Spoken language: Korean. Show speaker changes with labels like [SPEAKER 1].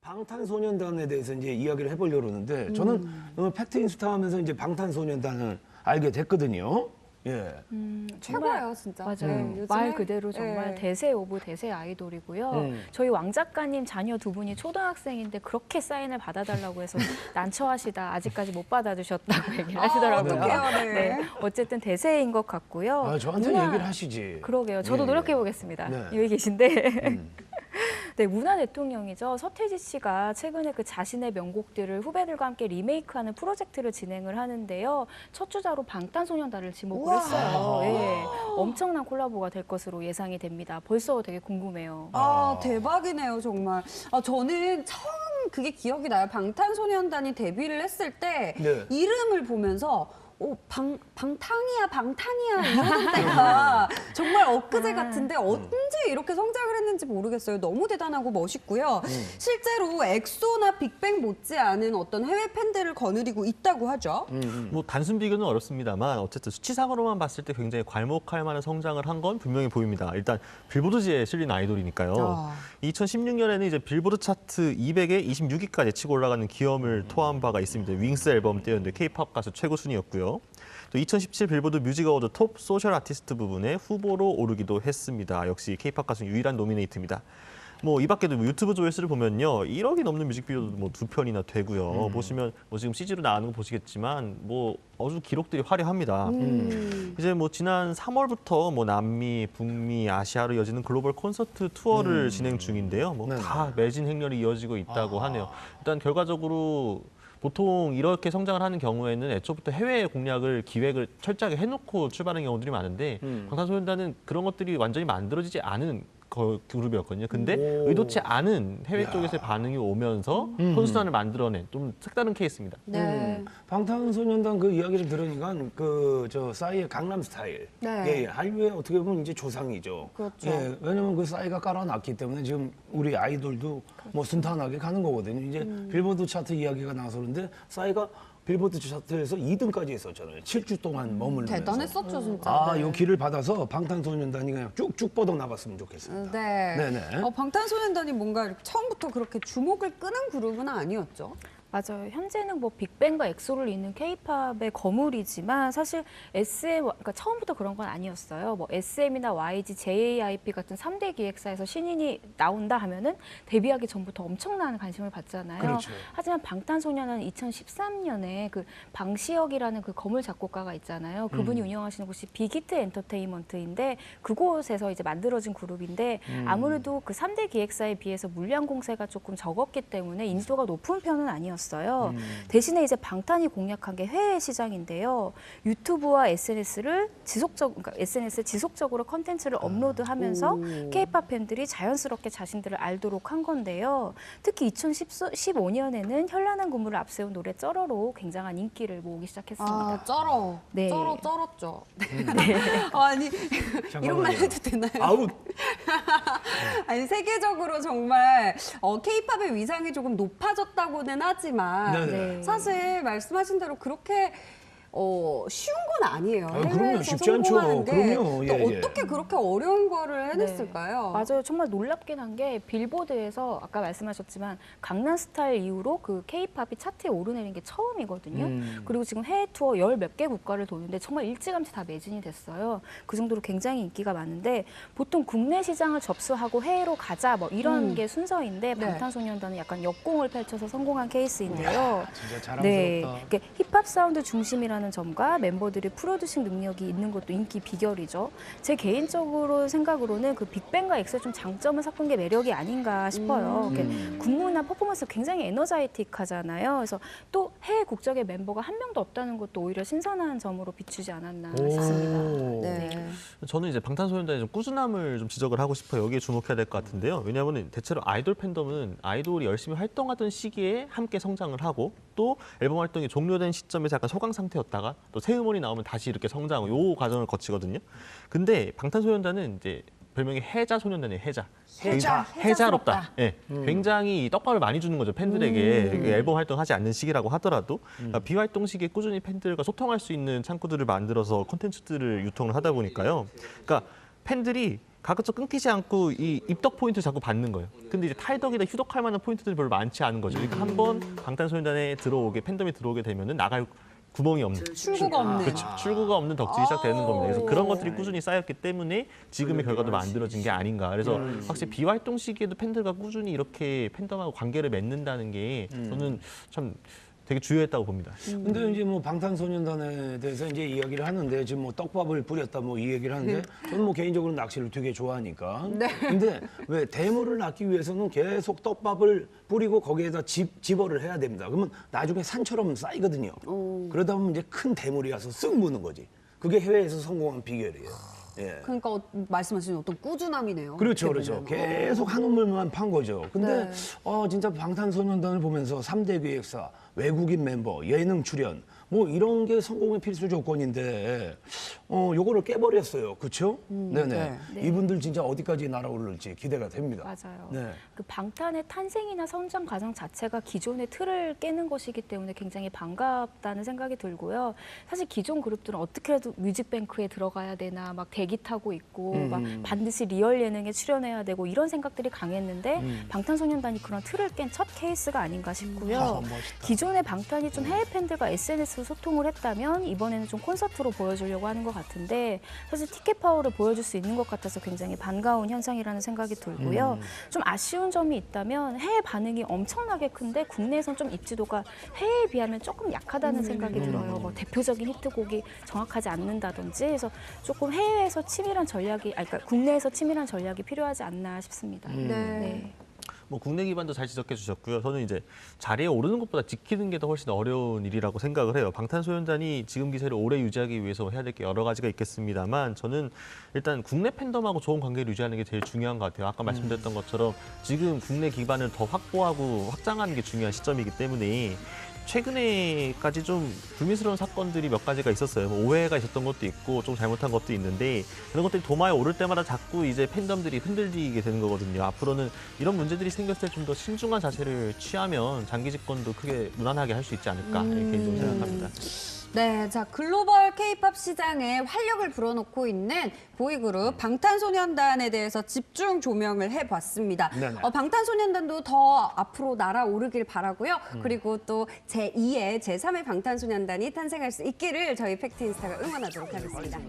[SPEAKER 1] 방탄소년단에 대해서 이제 이야기를 해보려고 그러는데 저는 팩트 인스타 하면서 이제 방탄소년단을 알게 됐거든요. 예.
[SPEAKER 2] 최고예요, 진짜.
[SPEAKER 3] 맞아요.
[SPEAKER 2] 요즘에,
[SPEAKER 3] 말 그대로 정말
[SPEAKER 2] 예.
[SPEAKER 3] 대세 오브 대세 아이돌이고요. 저희 왕 작가님 자녀 두 분이 초등학생인데 그렇게 사인을 받아달라고 해서 난처하시다. 아직까지 못 받아주셨다고 얘기를 하시더라고요.
[SPEAKER 2] 어떡해요, 네.
[SPEAKER 3] 어쨌든 대세인 것 같고요.
[SPEAKER 1] 아, 저한테
[SPEAKER 3] 문화-
[SPEAKER 1] 얘기를 하시지.
[SPEAKER 3] 그러게요. 저도
[SPEAKER 1] 예.
[SPEAKER 3] 노력해 보겠습니다.
[SPEAKER 1] 네.
[SPEAKER 3] 여기 계신데. 네, 문화 대통령이죠. 서태지 씨가 최근에 그 자신의 명곡들을 후배들과 함께 리메이크하는 프로젝트를 진행을 하는데요. 첫 주자로 방탄소년단을 지목을
[SPEAKER 2] 우와.
[SPEAKER 3] 했어요. 예, 엄청난 콜라보가 될 것으로 예상이 됩니다. 벌써 되게 궁금해요.
[SPEAKER 2] 아, 대박이네요, 정말. 아, 저는 처음 그게 기억이 나요. 방탄소년단이 데뷔를 했을 때
[SPEAKER 1] 네.
[SPEAKER 2] 이름을 보면서 방탄이야 이러던 때가 정말 엊그제 같은데 언제 이렇게 성장을 했는지 모르겠어요. 너무 대단하고 멋있고요. 실제로 엑소나 빅뱅 못지않은 어떤 해외 팬들을 거느리고 있다고 하죠.
[SPEAKER 4] 뭐 단순 비교는 어렵습니다만 어쨌든 수치상으로만 봤을 때 굉장히 괄목할 만한 성장을 한 건 분명히 보입니다. 일단 빌보드지에 실린 아이돌이니까요.
[SPEAKER 2] 아.
[SPEAKER 4] 2016년에는 이제 빌보드 차트 200에 26위까지 치고 올라가는 기염을 토한 바가 있습니다. 윙스 앨범 때였는데 K-팝 가수 최고 순위였고요. 또 2017 빌보드 뮤직 어워드 톱 소셜 아티스트 부분에 후보로 오르기도 했습니다. 역시 K-팝 가수 유일한 노미네이트입니다. 뭐 이 밖에도 유튜브 조회수를 보면요, 1억이 넘는 뮤직비디오도 뭐 2편이나 되고요. 보시면 뭐 지금 CG로 나오는 거 보시겠지만 뭐 아주 기록들이 화려합니다. 이제 뭐 지난 3월부터 뭐 남미, 북미, 아시아로 이어지는 글로벌 콘서트 투어를 진행 중인데요. 뭐
[SPEAKER 1] 네네.
[SPEAKER 4] 다 매진 행렬이 이어지고 있다고 하네요. 일단 결과적으로 보통 이렇게 성장을 하는 경우에는 애초부터 해외 공략을 기획을 철저하게 해놓고 출발하는 경우들이 많은데 방탄소년단은 그런 것들이 완전히 만들어지지 않은 그룹이었거든요. 근데 의도치 않은 해외 쪽에서의 반응이 오면서 선수단을 만들어낸 좀 색다른 케이스입니다.
[SPEAKER 2] 네.
[SPEAKER 1] 방탄소년단 그 이야기를 들으니까 그 저 싸이의 강남 스타일.
[SPEAKER 2] 네.
[SPEAKER 1] 예, 예. 한류의 어떻게 보면 이제 조상이죠.
[SPEAKER 2] 그렇죠.
[SPEAKER 1] 예, 왜냐면 그 싸이가 깔아놨기 때문에 지금 우리 아이돌도 뭐 순탄하게 가는 거거든요. 이제 빌보드 차트 이야기가 나와서 그런데 싸이가 빌보드 차트에서 2등까지 했었잖아요. 7주 동안 머물면서.
[SPEAKER 2] 대단했었죠, 진짜.
[SPEAKER 1] 아,
[SPEAKER 2] 네.
[SPEAKER 1] 요 길을 받아서 방탄소년단이 그냥 쭉쭉 뻗어 나갔으면 좋겠습니다.
[SPEAKER 2] 네.
[SPEAKER 1] 네네.
[SPEAKER 2] 방탄소년단이 뭔가 이렇게 처음부터 그렇게 주목을 끄는 그룹은 아니었죠.
[SPEAKER 3] 맞아요. 현재는 뭐 빅뱅과 엑소를 잇는 K-팝의 거물이지만 사실 SM, 그러니까 처음부터 그런 건 아니었어요. 뭐 SM이나 YG, JYP 같은 3대 기획사에서 신인이 나온다 하면은 데뷔하기 전부터 엄청난 관심을 받잖아요.
[SPEAKER 1] 그렇죠.
[SPEAKER 3] 하지만 방탄소년단은 2013년에 그 방시혁이라는 그 거물 작곡가가 있잖아요. 그분이 운영하시는 곳이 빅히트 엔터테인먼트인데 그곳에서 이제 만들어진 그룹인데 아무래도 그 3대 기획사에 비해서 물량 공세가 조금 적었기 때문에 인지도가 높은 편은 아니었어요. 대신에 이제 방탄이 공략한 게 해외 시장인데요. 유튜브와 SNS를 그러니까 SNS에 지속적으로 컨텐츠를 업로드하면서 K-팝 팬들이 자연스럽게 자신들을 알도록 한 건데요. 특히 2015년에는 현란한 군무를 앞세운 노래 쩔어로 굉장한 인기를 모으기 시작했습니다.
[SPEAKER 2] 아, 쩔어.
[SPEAKER 3] 네.
[SPEAKER 2] 쩔었죠. 아니, 이런 말
[SPEAKER 1] 잠깐만요.
[SPEAKER 2] 해도 되나요?
[SPEAKER 1] 아웃.
[SPEAKER 2] 아니, 세계적으로 정말 K-팝의 위상이 조금 높아졌다고는 하지만
[SPEAKER 1] 네네.
[SPEAKER 2] 사실 말씀하신 대로 그렇게 쉬운 건 아니에요.
[SPEAKER 1] 아, 그럼요.
[SPEAKER 2] 해외에서
[SPEAKER 1] 쉽지 않죠.
[SPEAKER 2] 성공하는데
[SPEAKER 1] 그럼요.
[SPEAKER 2] 또
[SPEAKER 1] 예, 예.
[SPEAKER 2] 어떻게 그렇게 어려운 거를 해냈을까요?
[SPEAKER 3] 맞아요. 정말 놀랍긴 한 게 빌보드에서 아까 말씀하셨지만 강남스타일 이후로 그 K-팝이 차트에 오르내린 게 처음이거든요. 그리고 지금 해외 투어 10몇 개 국가를 도는데 정말 일찌감치 다 매진이 됐어요. 그 정도로 굉장히 인기가 많은데 보통 국내 시장을 접수하고 해외로 가자 뭐 이런 게 순서인데
[SPEAKER 2] 네.
[SPEAKER 3] 방탄소년단은 약간 역공을 펼쳐서 성공한 케이스인데요.
[SPEAKER 1] 진짜 자랑스럽다.
[SPEAKER 3] 네, 이게 힙합 사운드 중심이라는 점과 멤버들의 프로듀싱 능력이 있는 것도 인기 비결이죠. 제 개인적으로 생각으로는 그 빅뱅과 엑소의 좀 장점을 섞은 게 매력이 아닌가 싶어요. 군무나 퍼포먼스 굉장히 에너자이틱하잖아요. 그래서 또 해외 국적의 멤버가 한 명도 없다는 것도 오히려 신선한 점으로 비추지 않았나 싶습니다.
[SPEAKER 2] 네.
[SPEAKER 4] 저는 이제 방탄소년단의 좀 꾸준함을 좀 지적을 하고 싶어요. 여기에 주목해야 될 것 같은데요. 왜냐하면 대체로 아이돌 팬덤은 아이돌이 열심히 활동하던 시기에 함께 성장을 하고 또 앨범 활동이 종료된 시점에서 약간 소강 상태였다가 또 새 음원이 나오면 다시 이렇게 성장하고 요 과정을 거치거든요. 근데 방탄소년단은 이제 별명이 해자소년단이에요. 해자롭다. 예, 굉장히 떡밥을 많이 주는 거죠. 팬들에게 앨범 활동하지 않는 시기라고 하더라도 그러니까 비활동 시기에 꾸준히 팬들과 소통할 수 있는 창구들을 만들어서 콘텐츠들을 유통을 하다 보니까요. 그러니까 팬들이 가급적 끊기지 않고 이 입덕 포인트 자꾸 받는 거예요. 근데 이제 탈덕이나 휴덕할 만한 포인트들이 별로 많지 않은 거죠. 그러니까 한번 방탄소년단에 팬덤이 들어오게 되면은 나갈 구멍이 없는.
[SPEAKER 2] 출구가 없는.
[SPEAKER 4] 그렇죠. 출구가 없는 덕질이 시작되는 겁니다. 그래서 그런 것들이 꾸준히 쌓였기 때문에 지금의 결과도 만들어진 게 아닌가. 그래서 확실히 비활동 시기에도 팬들과 꾸준히 이렇게 팬덤하고 관계를 맺는다는 게 저는 참 되게 주요했다고 봅니다.
[SPEAKER 1] 근데 이제 뭐 방탄소년단에 대해서 이제 이야기를 하는데 지금 뭐 떡밥을 뿌렸다 뭐 이 얘기를 하는데 저는 뭐 개인적으로 낚시를 되게 좋아하니까. 근데 왜 대물을 낳기 위해서는 계속 떡밥을 뿌리고 거기에다 집어를 해야 됩니다. 그러면 나중에 산처럼 쌓이거든요. 그러다 보면 이제 큰 대물이 와서 쓱 무는 거지. 그게 해외에서 성공한 비결이에요. 예.
[SPEAKER 2] 그러니까 말씀하신 어떤 꾸준함이네요.
[SPEAKER 1] 그렇죠,
[SPEAKER 2] 어떻게
[SPEAKER 1] 그렇죠.
[SPEAKER 2] 보면.
[SPEAKER 1] 계속 한 우물만 판 거죠. 근데
[SPEAKER 2] 네.
[SPEAKER 1] 진짜 방탄소년단을 보면서 3대 기획사, 외국인 멤버, 예능 출연 뭐 이런 게 성공의 필수 조건인데 요거를 깨버렸어요. 그렇죠? 네네.
[SPEAKER 2] 네.
[SPEAKER 1] 이분들 진짜 어디까지 날아오를지 기대가 됩니다.
[SPEAKER 3] 맞아요.
[SPEAKER 1] 네.
[SPEAKER 3] 그 방탄의 탄생이나 성장 과정 자체가 기존의 틀을 깨는 것이기 때문에 굉장히 반갑다는 생각이 들고요. 사실 기존 그룹들은 어떻게 해도 뮤직뱅크에 들어가야 되나 막 대기 타고 있고 막 반드시 리얼 예능에 출연해야 되고 이런 생각들이 강했는데 방탄소년단이 그런 틀을 깬 첫 케이스가 아닌가 싶고요.
[SPEAKER 1] 멋있다.
[SPEAKER 3] 기존의 방탄이 좀 해외 팬들과 SNS로 소통을 했다면 이번에는 좀 콘서트로 보여주려고 하는 것 같은데 사실 티켓 파워를 보여줄 수 있는 것 같아서 굉장히 반가운 현상이라는 생각이 들고요. 좀 아쉬운 점이 있다면 해외 반응이 엄청나게 큰데 국내에선 좀 입지도가 해외에 비하면 조금 약하다는 생각이 들어요. 뭐 대표적인 히트곡이 정확하지 않는다든지 해서 조금 해외에서 치밀한 전략이, 그러니까 국내에서 치밀한 전략이 필요하지 않나 싶습니다. 네.
[SPEAKER 4] 뭐 국내 기반도 잘 지적해 주셨고요. 저는 이제 자리에 오르는 것보다 지키는 게 더 훨씬 어려운 일이라고 생각을 해요. 방탄소년단이 지금 기세를 오래 유지하기 위해서 해야 될 게 여러 가지가 있겠습니다만 저는 일단 국내 팬덤하고 좋은 관계를 유지하는 게 제일 중요한 것 같아요. 아까 말씀드렸던 것처럼 지금 국내 기반을 더 확보하고 확장하는 게 중요한 시점이기 때문에 최근에까지 좀 불미스러운 사건들이 몇 가지가 있었어요. 뭐 오해가 있었던 것도 있고 좀 잘못한 것도 있는데 그런 것들이 도마에 오를 때마다 자꾸 이제 팬덤들이 흔들리게 되는 거거든요. 앞으로는 이런 문제들이 생겼을 때 좀 더 신중한 자세를 취하면 장기 집권도 크게 무난하게 할 수 있지 않을까 이렇게 개인적으로 생각합니다.
[SPEAKER 2] 네, 자 글로벌 K-팝 시장에 활력을 불어넣고 있는 보이그룹 방탄소년단에 대해서 집중 조명을 해봤습니다.
[SPEAKER 1] 네네.
[SPEAKER 2] 방탄소년단도 더 앞으로 날아오르길 바라고요. 그리고 또 제2의, 제3의 방탄소년단이 탄생할 수 있기를 저희 팩트인스타가 응원하도록 하겠습니다.